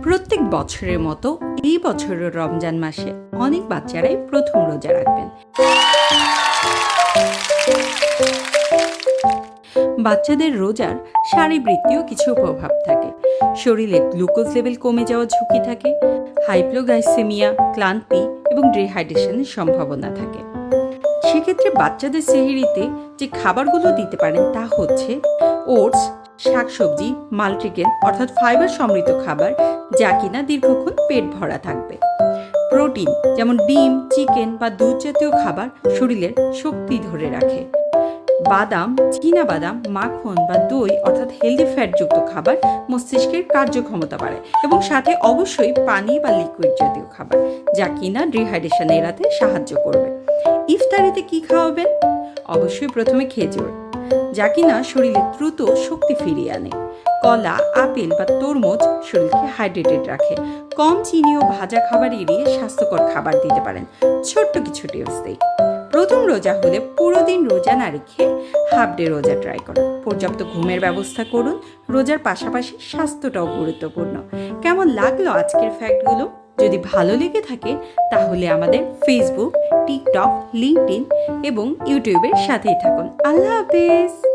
প্রত্যেক বছরের মতো এই বছরের রমজান মাসে অনেক বাচ্চারাই প্রথম রোজা রাখবেন। বাচ্চাদের রোজার শারীরবৃত্তীয় কিছু প্রভাব থাকে। শরীরে গ্লুকোজ লেভেল কমে যাওয়ার ঝুঁকি থাকে, হাইপোগ্লাইসেমিয়া, ক্লান্তি এবং ডিহাইড্রেশনের সম্ভাবনা থাকে। সেক্ষেত্রে বাচ্চাদের সেহরিতে যে খাবারগুলো দিতে পারেন তা হচ্ছে ওটস, শাকসবজি, মাল্টিগ্রেন অর্থাৎ ফাইবার সমৃদ্ধ খাবার, যা কিনা দীর্ঘক্ষণ পেট ভরা থাকবে। প্রোটিন যেমন ডিম, চিকেন বা দুধ জাতীয় খাবার শরীরের শক্তি ধরে রাখে। বাদাম, চীনাবাদাম, মাখন বা দই অর্থাৎ হেলদি ফ্যাটযুক্ত খাবার মস্তিষ্কের কার্যক্ষমতা বাড়ায় এবং সাথে অবশ্যই পানি বা লিকুইড জাতীয় খাবার, যা কিনা ডিহাইড্রেশন এড়াতে সাহায্য করবে। ইফতারিতে কি খাওয়াবেন? অবশ্যই প্রথমে খেজুর, যা কিনা শরীরে দ্রুত শক্তি ফিরিয়ে আনে। কলা, আপেল বা তরমুজ শরীরকে হাইড্রেটেড রাখে। কম চিনি ও ভাজা খাবার এড়িয়ে স্বাস্থ্যকর খাবার দিতে পারেন। ছোট্ট কিছু টিপস দিই। প্রথম রোজা হলে পুরো দিন রোজা না রেখে হাফ ডে রোজা ট্রাই করুন। পর্যাপ্ত ঘুমের ব্যবস্থা করুন। রোজার পাশাপাশি স্বাস্থ্যটাও গুরুত্বপূর্ণ। কেমন লাগলো আজকের ফ্যাক্টগুলো? যদি ভালো লেগে থাকে তাহলে আমাদের ফেসবুক, টিকটক, লিঙ্কডইন এবং ইউটিউবের সাথেই থাকুন। আল্লাহ হাফেজ।